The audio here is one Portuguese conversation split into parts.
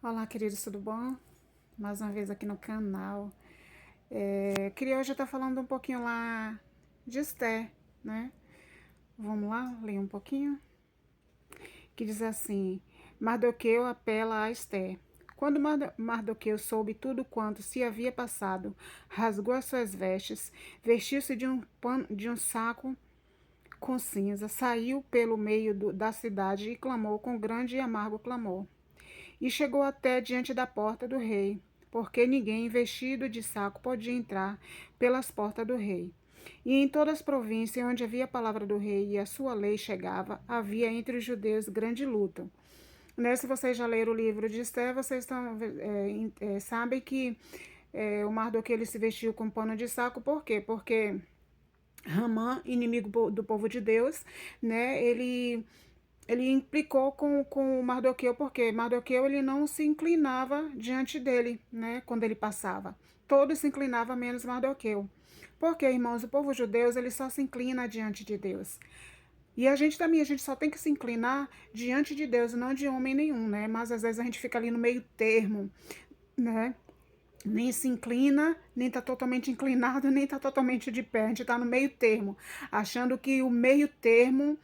Olá, queridos, tudo bom? Mais uma vez aqui no canal. Queria hoje estar falando um pouquinho lá de Esther, né? Vamos lá, ler um pouquinho. Que diz assim: Mardoqueu apela a Esther. Quando Mardoqueu soube tudo quanto se havia passado, rasgou as suas vestes, vestiu-se de um saco com cinza, saiu pelo meio da cidade e clamou com grande e amargo clamor. E chegou até diante da porta do rei, porque ninguém vestido de saco podia entrar pelas portas do rei. E em todas as províncias onde havia a palavra do rei e a sua lei chegava, havia entre os judeus grande luta. Se vocês já leram o livro de Esther, vocês sabem que o Mardoqueu ele se vestiu com pano de saco, por quê? Porque Ramã, inimigo do povo de Deus, né, ele implicou com o Mardoqueu, porque Mardoqueu ele não se inclinava diante dele, né, quando ele passava. Todos se inclinavam, menos Mardoqueu. Porque, irmãos, o povo judeu ele só se inclina diante de Deus. E a gente também, a gente só tem que se inclinar diante de Deus, não de homem nenhum, né? Mas às vezes a gente fica ali no meio termo, né? Nem se inclina, nem está totalmente inclinado, nem está totalmente de pé. A gente está no meio termo, achando que o meio termo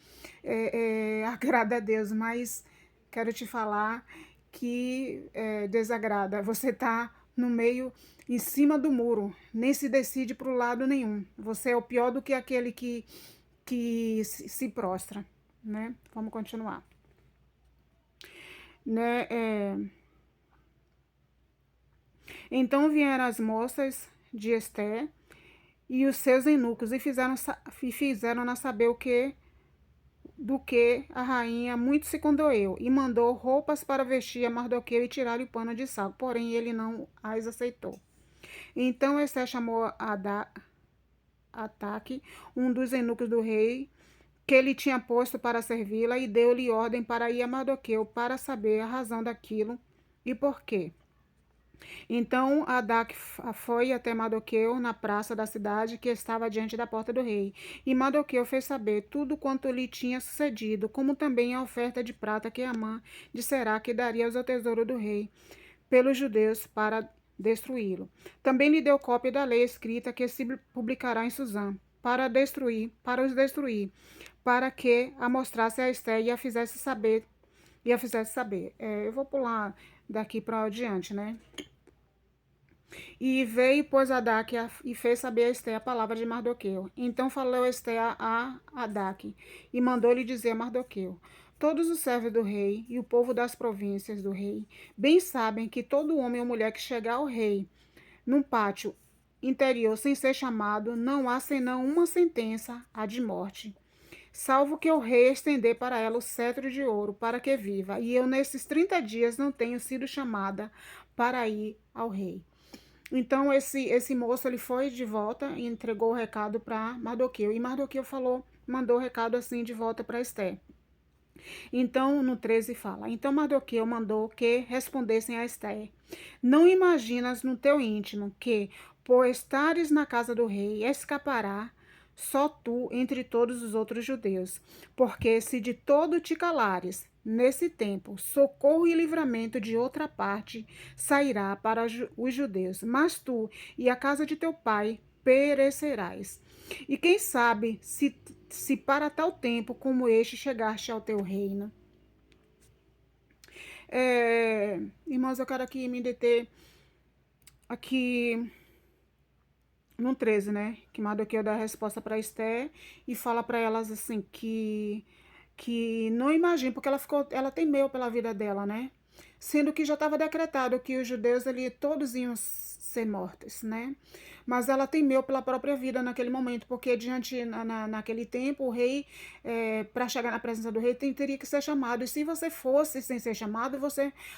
agrada a Deus, mas quero te falar que desagrada. Você está no meio, em cima do muro, nem se decide para o lado nenhum. Você é o pior do que aquele que se prostra, né? Vamos continuar. Né? Então vieram as moças de Esté e os seus eunucos e fizeram-na saber do que a rainha muito se condoeu e mandou roupas para vestir a Mardoqueu e tirar-lhe o pano de saco, porém ele não as aceitou. Então Esté chamou a Ataque, um dos eunucos do rei, que ele tinha posto para servi-la, e deu-lhe ordem para ir a Mardoqueu para saber a razão daquilo e por quê. Então Adac foi até Mardoqueu na praça da cidade que estava diante da porta do rei. E Mardoqueu fez saber tudo quanto lhe tinha sucedido, como também a oferta de prata que Amã dissera que daria ao tesouro do rei pelos judeus para destruí-lo. Também lhe deu cópia da lei escrita que se publicará em Suzã, para os destruir, para que a mostrasse a Esté e a fizesse saber. Eu vou pular daqui para adiante, né? E veio, pois, Adaque e fez saber a Esté a palavra de Mardoqueu. Então falou Esté a Adaque e mandou-lhe dizer a Mardoqueu: Todos os servos do rei e o povo das províncias do rei bem sabem que todo homem ou mulher que chegar ao rei num pátio interior sem ser chamado, não há senão uma sentença, a de morte. Salvo que o rei estender para ela o cetro de ouro, para que viva. E eu, nesses 30 dias, não tenho sido chamada para ir ao rei. Então esse moço ele foi de volta e entregou o recado para Mardoqueu. E Mardoqueu mandou o recado assim de volta para Esté. Então no 13 fala: Então Mardoqueu mandou que respondessem a Esté: Não imaginas no teu íntimo que, por estares na casa do rei, escapará só tu entre todos os outros judeus, porque se de todo te calares, nesse tempo, socorro e livramento de outra parte sairá para os judeus, mas tu e a casa de teu pai perecerás. E quem sabe se para tal tempo como este chegaste ao teu reino. Irmãos, eu quero aqui me deter aqui no 13, né? Que Mardoqueu dá a resposta para Esté e fala para elas assim que não imagina, porque ela temeu pela vida dela, né? Sendo que já estava decretado que os judeus ali todos iam ser mortos, né? Mas ela temeu pela própria vida naquele momento, porque naquele tempo o rei, para chegar na presença do rei, teria que ser chamado. E se você fosse sem ser chamado,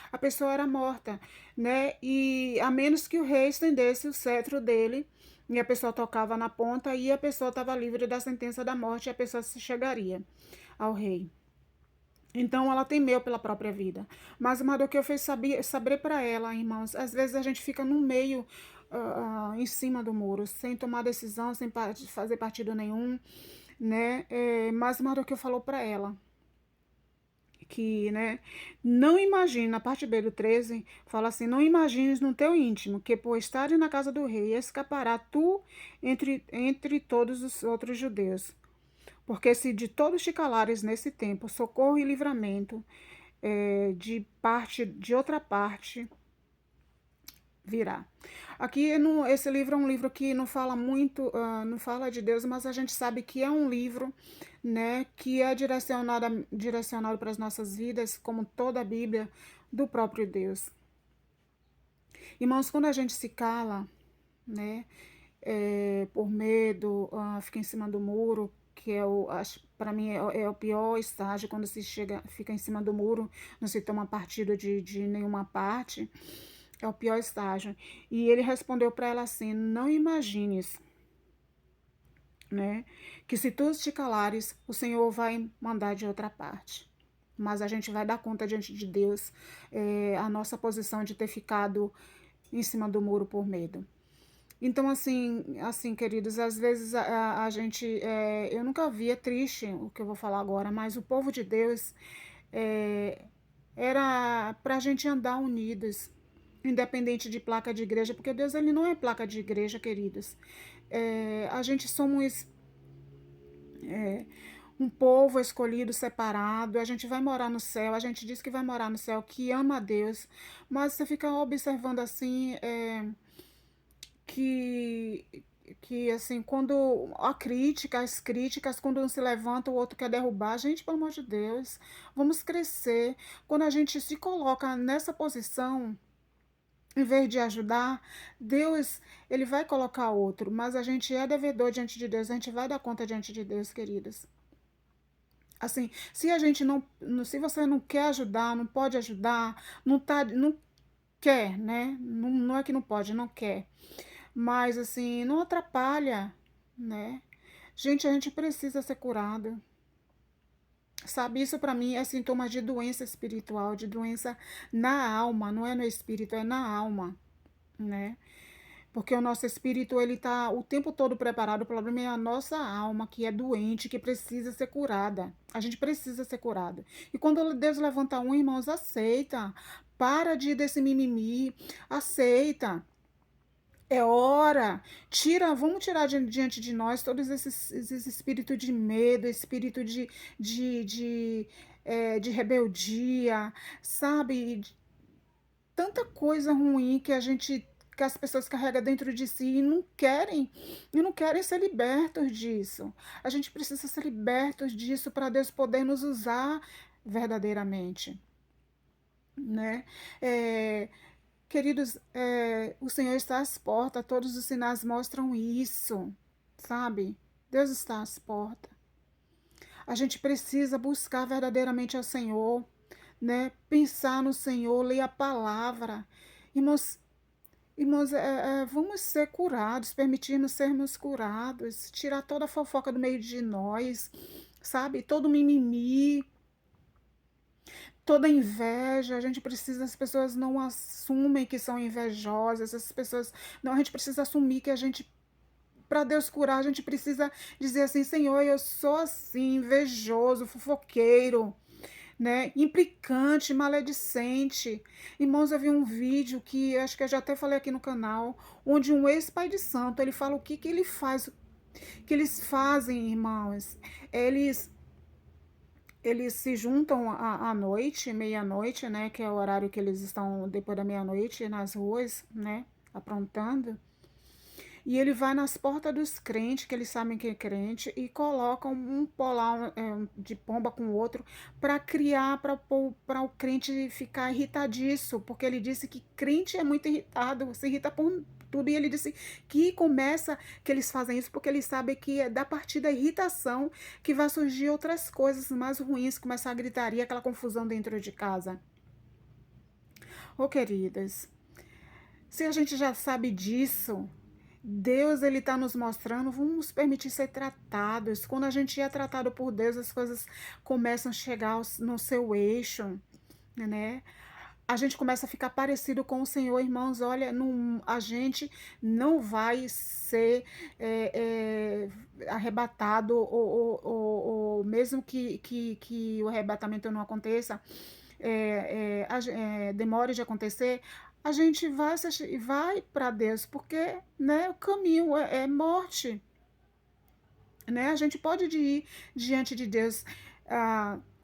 a pessoa era morta, né? E a menos que o rei estendesse o cetro dele e a pessoa tocava na ponta e a pessoa estava livre da sentença da morte e a pessoa se chegaria ao rei. Então ela temeu pela própria vida. Mas Mardoqueu fez saber para ela, irmãos, às vezes a gente fica no meio, em cima do muro, sem tomar decisão, sem fazer partido nenhum, né? Mas Mardoqueu falou para ela né, não imagine, na parte B do 13, fala assim, não imagines no teu íntimo, que por estares na casa do rei, escapará tu entre todos os outros judeus. Porque se de todos te calares nesse tempo, socorro e livramento, de outra parte, virá. Aqui, esse livro é um livro que não fala muito, não fala de Deus, mas a gente sabe que é um livro, né, que é direcionado para as nossas vidas, como toda a Bíblia, do próprio Deus. Irmãos, quando a gente se cala, né, por medo, fica em cima do muro, que para mim é o pior estágio, quando se fica em cima do muro, não se toma partido de nenhuma parte. É o pior estágio. E ele respondeu para ela assim: não imagines, né, que se tu te calares, o Senhor vai mandar de outra parte. Mas a gente vai dar conta diante de Deus a nossa posição de ter ficado em cima do muro por medo. Então, assim, queridos, às vezes a gente, eu nunca vi, é triste o que eu vou falar agora, mas o povo de Deus era para a gente andar unidos, independente de placa de igreja, porque Deus ele não é placa de igreja, queridos. A gente somos um povo escolhido, separado, a gente vai morar no céu, a gente diz que vai morar no céu, que ama a Deus, mas você fica observando assim, que assim, quando as críticas, quando um se levanta, o outro quer derrubar, gente, pelo amor de Deus, vamos crescer. Quando a gente se coloca nessa posição, em vez de ajudar, Deus, ele vai colocar outro, mas a gente é devedor diante de Deus, a gente vai dar conta diante de Deus, queridos. Assim, se a gente se você não quer ajudar, não pode ajudar, não quer, né? Não é que não pode, não quer. Mas assim, não atrapalha, né? Gente, a gente precisa ser curado. Sabe, isso para mim é sintoma de doença espiritual, de doença na alma, não é no espírito, é na alma, né? Porque o nosso espírito, ele tá o tempo todo preparado, o problema é a nossa alma, que é doente, que precisa ser curada. A gente precisa ser curado. E quando Deus levanta um, irmãos, aceita. Para de ir desse mimimi, aceita. É hora, vamos tirar diante de nós todos esses espíritos de medo, espírito de, de, de rebeldia, sabe? Tanta coisa ruim que as pessoas carregam dentro de si e não querem ser libertos disso. A gente precisa ser libertos disso para Deus poder nos usar verdadeiramente, né? É, Queridos, o Senhor está às portas, todos os sinais mostram isso, sabe? Deus está às portas. A gente precisa buscar verdadeiramente ao Senhor, né? Pensar no Senhor, ler a palavra. Irmãos, vamos ser curados, permitir-nos sermos curados, tirar toda a fofoca do meio de nós, sabe? Todo mimimi, toda inveja, a gente precisa, as pessoas não assumem que são invejosas, as pessoas, não, a gente precisa assumir que para Deus curar, a gente precisa dizer assim, Senhor, eu sou assim, invejoso, fofoqueiro, né, implicante, maledicente. Irmãos, eu vi um vídeo que, acho que eu já até falei aqui no canal, onde um ex-pai de santo, ele fala o que ele faz, que eles fazem, irmãos, eles se juntam à noite, meia-noite, né? Que é o horário que eles estão depois da meia-noite nas ruas, né? Aprontando. E ele vai nas portas dos crentes, que eles sabem que é crente, e colocam um polar de pomba com o outro para criar, para o crente ficar irritadiço, porque ele disse que crente é muito irritado, se irrita por tudo. E ele disse que eles fazem isso porque eles sabem que é da partir da irritação que vai surgir outras coisas mais ruins, começar a gritaria, aquela confusão dentro de casa. Ô, queridas, se a gente já sabe disso, Deus, ele está nos mostrando, vamos permitir ser tratados. Quando a gente é tratado por Deus, as coisas começam a chegar no seu eixo, né? a gente começa a ficar parecido com o Senhor, irmãos. Olha, não, a gente não vai ser arrebatado, ou mesmo que o arrebatamento não aconteça, demore de acontecer, a gente vai para Deus, porque, né, o caminho é morte, né? A gente pode ir diante de Deus,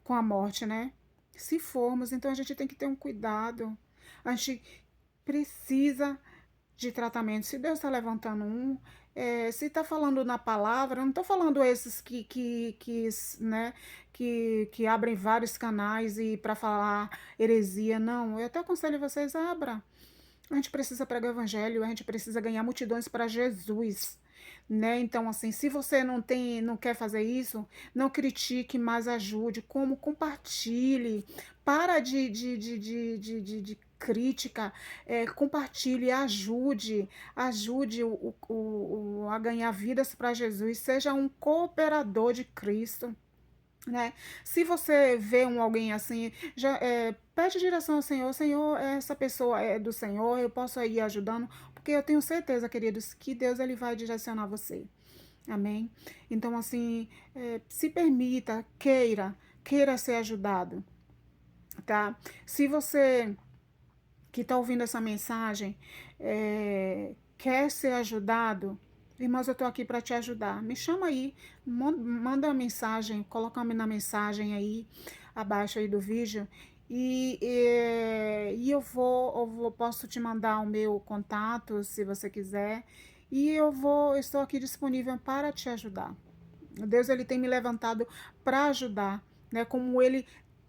com a morte, né? Se formos, então a gente tem que ter um cuidado. A gente precisa de tratamento. Se Deus está levantando se está falando na palavra, eu não estou falando esses né, que abrem vários canais e para falar heresia, não. Eu até aconselho vocês, abra. A gente precisa pregar o evangelho, a gente precisa ganhar multidões para Jesus, né? Então, assim, se você não quer fazer isso, não critique, mas ajude. Como? Compartilhe. Para de crítica, compartilhe, ajude a ganhar vidas para Jesus. Seja um cooperador de Cristo, né? Se você vê alguém assim, já pede direção ao Senhor. Senhor, essa pessoa é do Senhor, eu posso ir ajudando, porque eu tenho certeza, queridos, que Deus ele vai direcionar você. Amém? Então, assim, se permita, queira ser ajudado, tá? Se você que está ouvindo essa mensagem quer ser ajudado, irmãos, eu estou aqui para te ajudar. Me chama aí, manda uma mensagem, coloca-me na mensagem aí, abaixo aí do vídeo, e posso te mandar o meu contato, se você quiser, e estou aqui disponível para te ajudar. Deus ele tem me levantado para ajudar, né? Como ele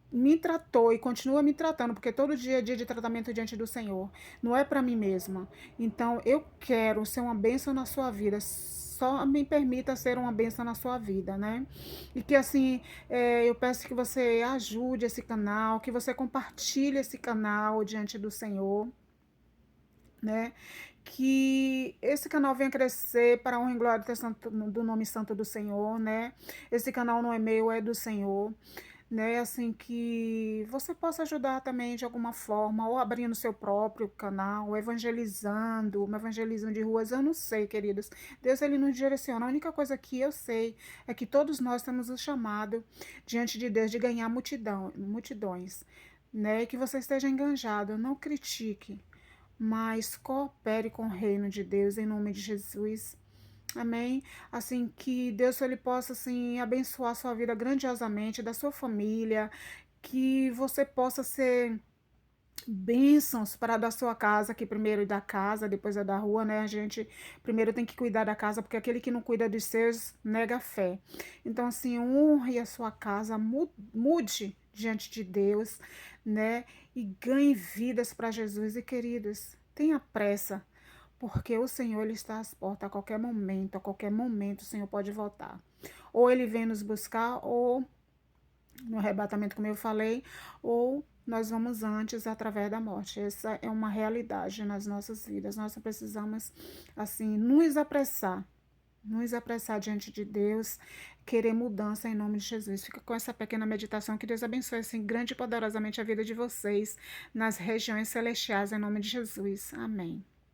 me tratou e continua me tratando, porque todo dia é dia de tratamento diante do Senhor, não é para mim mesma. Então eu quero ser uma bênção na sua vida. Só me permita ser uma bênção na sua vida, né? E que assim, eu peço que você ajude esse canal, que você compartilhe esse canal diante do Senhor, né? Que esse canal venha crescer para a honra e glória do nome santo do Senhor, né? Esse canal não é meu, é do Senhor, né? Assim, que você possa ajudar também de alguma forma, ou abrindo seu próprio canal, ou evangelizando, uma evangelismo de ruas, eu não sei, queridos. Deus, ele nos direciona. A única coisa que eu sei é que todos nós temos o chamado diante de Deus de ganhar multidões, né? Que você esteja enganjado, não critique, mas coopere com o reino de Deus em nome de Jesus. Amém? Assim, que Deus ele possa assim abençoar a sua vida grandiosamente, da sua família, que você possa ser bênçãos para a da sua casa, que primeiro é da casa, depois é da rua, né? A gente primeiro tem que cuidar da casa, porque aquele que não cuida dos seus nega a fé. Então, assim, honre a sua casa, mude diante de Deus, né? E ganhe vidas para Jesus. E queridos, tenha pressa, porque o Senhor ele está às portas a qualquer momento o Senhor pode voltar. Ou ele vem nos buscar, ou no arrebatamento, como eu falei, ou nós vamos antes através da morte. Essa é uma realidade nas nossas vidas. Nós precisamos, assim, nos apressar diante de Deus, querer mudança em nome de Jesus. Fica com essa pequena meditação. Que Deus abençoe, assim, grande e poderosamente a vida de vocês nas regiões celestiais, em nome de Jesus. Amém.